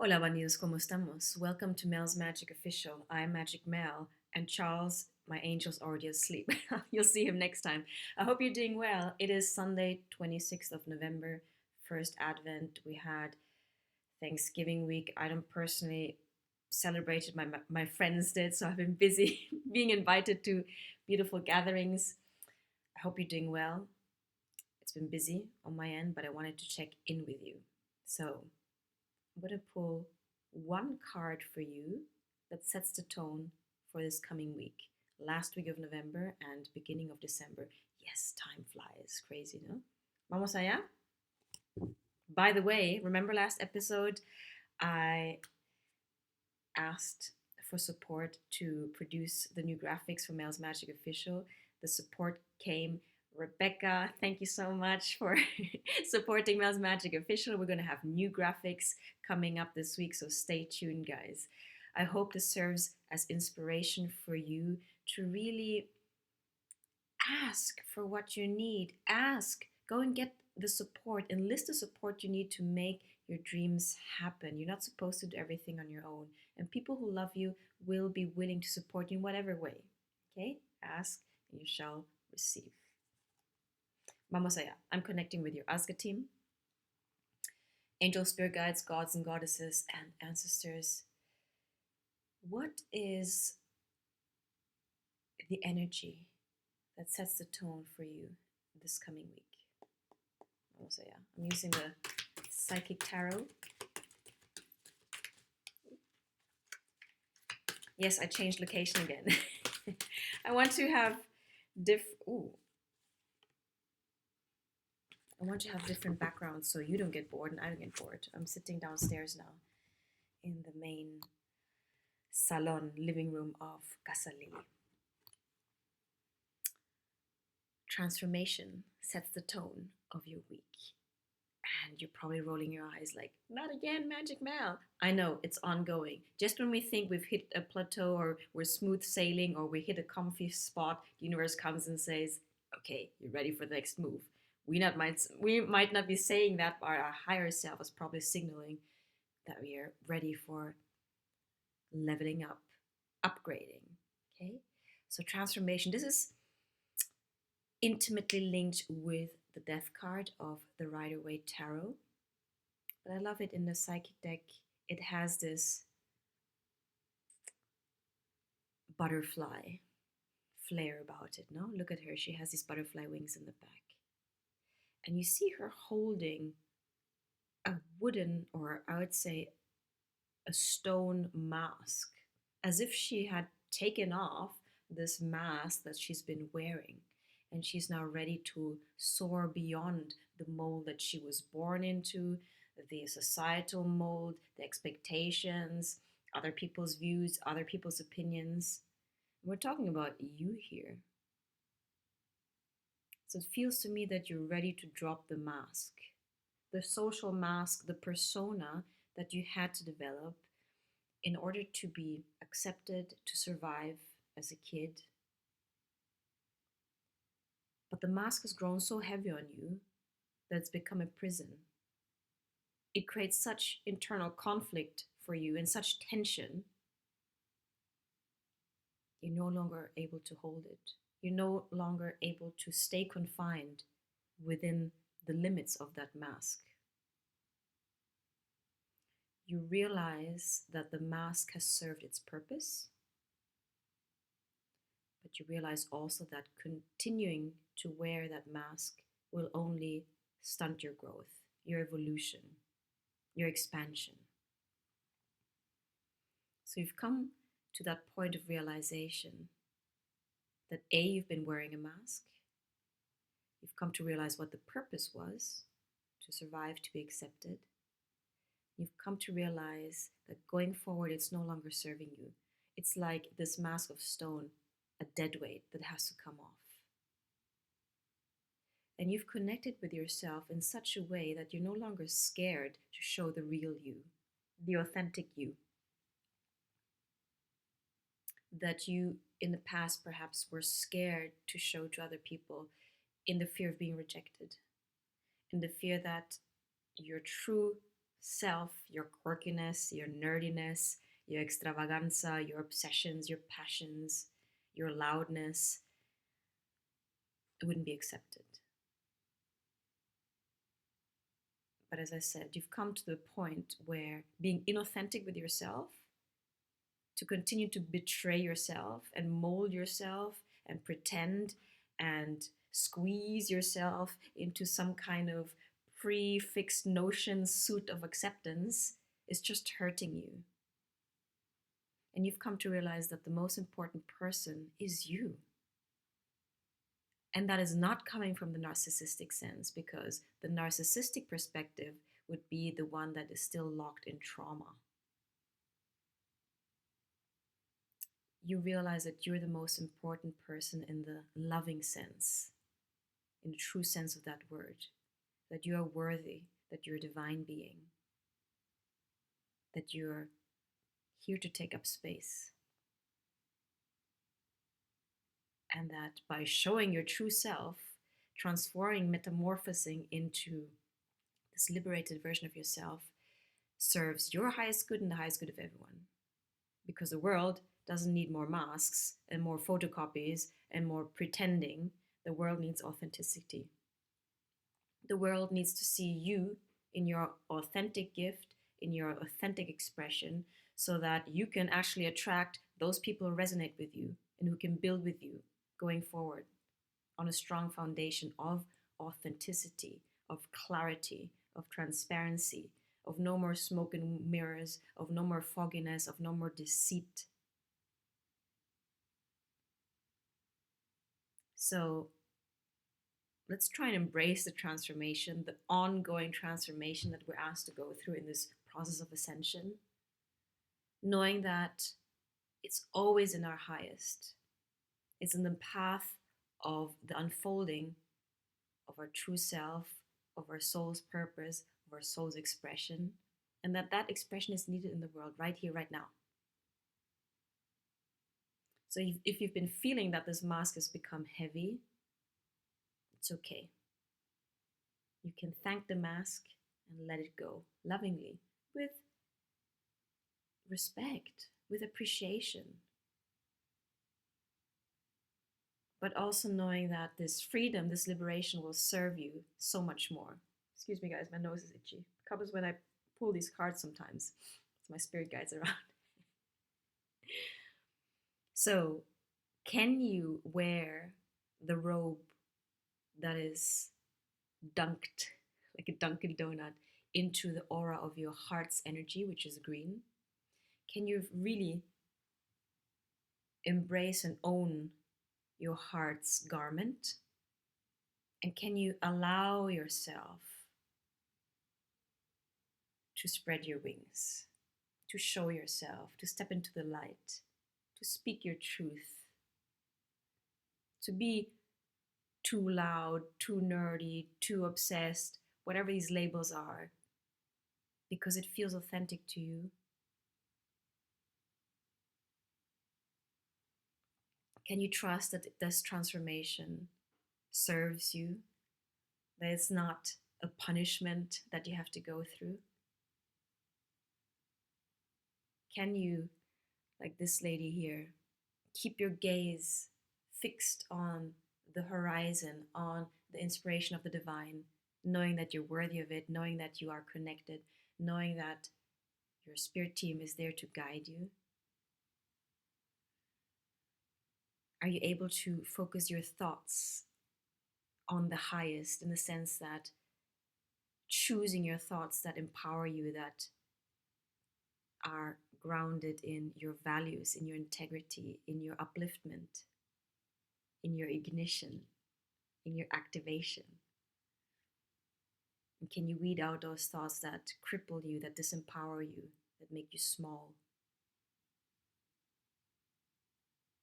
Hola, bandidos, ¿cómo estamos? Welcome to Mel's Magic Official. I'm Magic Mel, and Charles, my angel's already asleep. You'll see him next time. I hope you're doing well. It is Sunday, 26th of November, first Advent. We had Thanksgiving week. I don't personally celebrated, my friends did, so I've been busy being invited to beautiful gatherings. I hope you're doing well. It's been busy on my end, but I wanted to check in with you. So, I'm going to pull one card for you that sets the tone for this coming week. Last week of November and beginning of December. Yes, time flies. Crazy, no? Vamos allá? By the way, remember last episode I asked for support to produce the new graphics for Mel's Magic Official. The support came. Rebecca, thank you so much for supporting Mel's Magic Official. We're going to have new graphics coming up this week, so stay tuned, guys. I hope this serves as inspiration for you to really ask for what you need. Ask, go and get the support, enlist the support you need to make your dreams happen. You're not supposed to do everything on your own, and people who love you will be willing to support you in whatever way. Okay? Ask and you shall receive. Vamos allá. I'm connecting with your Asga team, angel spirit guides, gods and goddesses, and ancestors. What is the energy that sets the tone for you this coming week? Vamos allá. I'm using the Psychic Tarot. Yes, I changed location again. I want to have different backgrounds so you don't get bored and I don't get bored. I'm sitting downstairs now in the main salon, living room of Casa Lili. Transformation sets the tone of your week. And you're probably rolling your eyes like, not again, Magic Mel. I know, it's ongoing. Just when we think we've hit a plateau or we're smooth sailing or we hit a comfy spot, the universe comes and says, okay, you're ready for the next move. We might not be saying that, but our higher self is probably signaling that we are ready for leveling up, upgrading. Okay? So transformation, this is intimately linked with the death card of the Rider-Waite Tarot. But I love it in the Psychic deck. It has this butterfly flair about it, no? Look at her. She has these butterfly wings in the back. And you see her holding a wooden, or I would say a stone mask, as if she had taken off this mask that she's been wearing. And she's now ready to soar beyond the mold that she was born into, the societal mold, the expectations, other people's views, other people's opinions. We're talking about you here. So it feels to me that you're ready to drop the mask, the social mask, the persona that you had to develop in order to be accepted, to survive as a kid. But the mask has grown so heavy on you that it's become a prison. It creates such internal conflict for you and such tension. You're no longer able to hold it. You're no longer able to stay confined within the limits of that mask. You realize that the mask has served its purpose, but you realize also that continuing to wear that mask will only stunt your growth, your evolution, your expansion. So you've come to that point of realization that A, you've been wearing a mask. You've come to realize what the purpose was, to survive, to be accepted. You've come to realize that going forward, it's no longer serving you. It's like this mask of stone, a dead weight that has to come off. And you've connected with yourself in such a way that you're no longer scared to show the real you, the authentic you. That you in the past perhaps were scared to show to other people in the fear of being rejected, in the fear that your true self, your quirkiness, your nerdiness, your extravaganza, your obsessions, your passions, your loudness, it wouldn't be accepted. But as I said, you've come to the point where being inauthentic with yourself, to continue to betray yourself and mold yourself and pretend and squeeze yourself into some kind of prefixed notion suit of acceptance, is just hurting you. And you've come to realize that the most important person is you. And that is not coming from the narcissistic sense, because the narcissistic perspective would be the one that is still locked in trauma. You realize that you're the most important person in the loving sense, in the true sense of that word, that you are worthy, that you're a divine being, that you're here to take up space. And that by showing your true self, transforming, metamorphosing into this liberated version of yourself, serves your highest good and the highest good of everyone. Because the world doesn't need more masks and more photocopies and more pretending. The world needs authenticity. The world needs to see you in your authentic gift, in your authentic expression, so that you can actually attract those people who resonate with you and who can build with you going forward on a strong foundation of authenticity, of clarity, of transparency, of no more smoke and mirrors, of no more fogginess, of no more deceit. So let's try and embrace the transformation, the ongoing transformation that we're asked to go through in this process of ascension, knowing that it's always in our highest. It's in the path of the unfolding of our true self, of our soul's purpose, of our soul's expression, and that expression is needed in the world right here, right now. So if you've been feeling that this mask has become heavy, it's okay. You can thank the mask and let it go lovingly, with respect, with appreciation. But also knowing that this freedom, this liberation will serve you so much more. Excuse me, guys, my nose is itchy. Comes when I pull these cards sometimes. It's my spirit guides around. So, can you wear the robe that is dunked, like a Dunkin' Donut, into the aura of your heart's energy, which is green? Can you really embrace and own your heart's garment? And can you allow yourself to spread your wings, to show yourself, to step into the light, to speak your truth, to be too loud, too nerdy, too obsessed, whatever these labels are, because it feels authentic to you? Can you trust that this transformation serves you, that it's not a punishment that you have to go through? Can you, like this lady here, keep your gaze fixed on the horizon, on the inspiration of the divine, knowing that you're worthy of it, knowing that you are connected, knowing that your spirit team is there to guide you? Are you able to focus your thoughts on the highest, in the sense that choosing your thoughts that empower you, that are grounded in your values, in your integrity, in your upliftment, in your ignition, in your activation? And can you weed out those thoughts that cripple you, that disempower you, that make you small?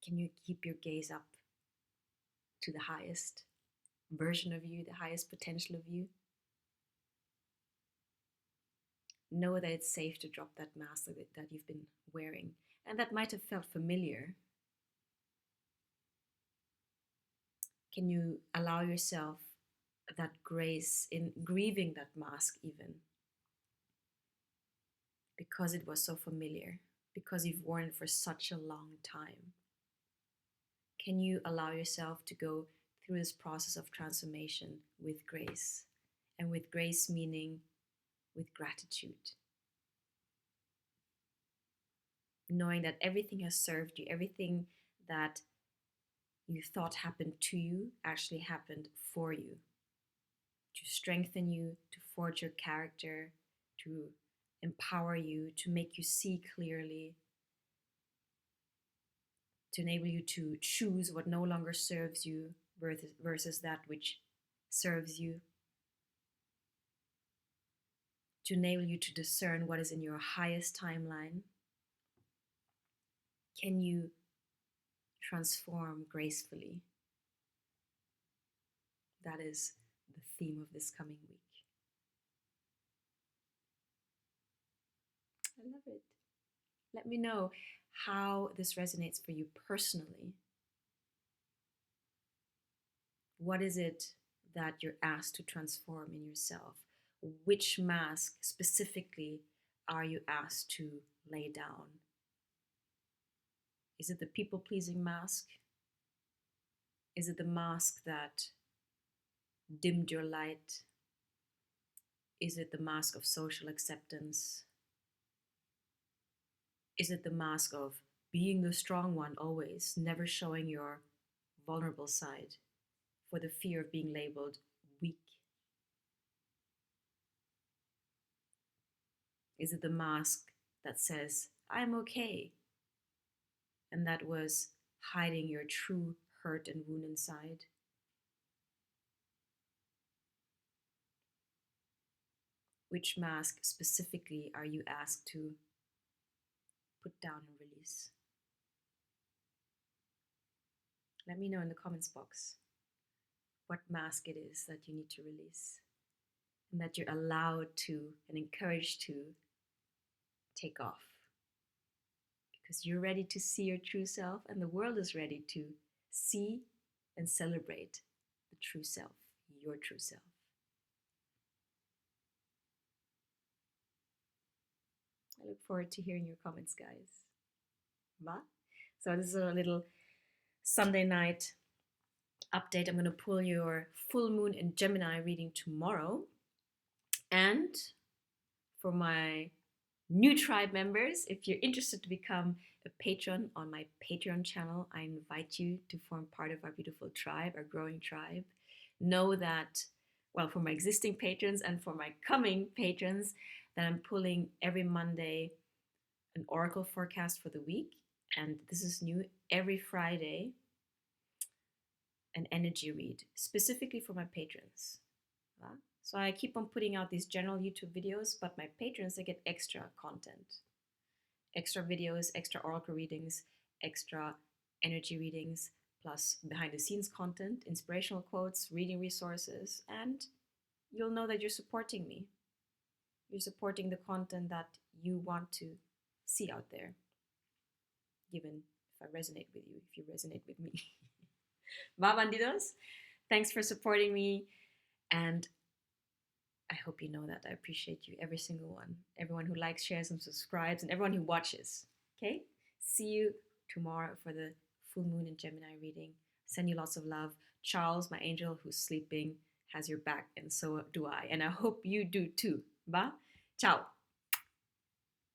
Can you keep your gaze up to the highest version of you, the highest potential of you? Know that it's safe to drop that mask that you've been wearing, and that might have felt familiar. Can you allow yourself that grace in grieving that mask, even? because it was so familiar, because you've worn it for such a long time. Can you allow yourself to go through this process of transformation with grace? And with grace, meaning with gratitude. Knowing that everything has served you, everything that you thought happened to you actually happened for you, to strengthen you, to forge your character, to empower you, to make you see clearly, to enable you to choose what no longer serves you versus that which serves you, to enable you to discern what is in your highest timeline. Can you transform gracefully? That is the theme of this coming week. I love it. Let me know how this resonates for you personally. What is it that you're asked to transform in yourself? Which mask specifically are you asked to lay down? Is it the people-pleasing mask? Is it the mask that dimmed your light? Is it the mask of social acceptance? Is it the mask of being the strong one always, never showing your vulnerable side for the fear of being labeled weak? Is it the mask that says, I'm okay, and that was hiding your true hurt and wound inside? Which mask specifically are you asked to put down and release? Let me know in the comments box what mask it is that you need to release, and that you're allowed to and encouraged to take off. Because you're ready to see your true self, and the world is ready to see and celebrate the true self, your true self. I look forward to hearing your comments, guys. Bye. So this is a little Sunday night update. I'm going to pull your full moon in Gemini reading tomorrow. And for my new tribe members, if you're interested to become a patron on my Patreon channel, I invite you to form part of our beautiful tribe, our growing tribe. Know that, well, for my existing patrons and for my coming patrons, that I'm pulling every Monday an oracle forecast for the week. And this is new, every Friday, an energy read, specifically for my patrons. So I keep on putting out these general YouTube videos, but my patrons, they get extra content. Extra videos, extra oracle readings, extra energy readings, plus behind the scenes content, inspirational quotes, reading resources, and you'll know that you're supporting me. You're supporting the content that you want to see out there, given if I resonate with you, if you resonate with me. Va, bandidos? Thanks for supporting me, and I hope you know that I appreciate you, every single one. Everyone who likes, shares, and subscribes, and everyone who watches. Okay? See you tomorrow for the full moon in Gemini reading. Send you lots of love. Charles, my angel who's sleeping, has your back, and so do I. And I hope you do too. Ba? Ciao.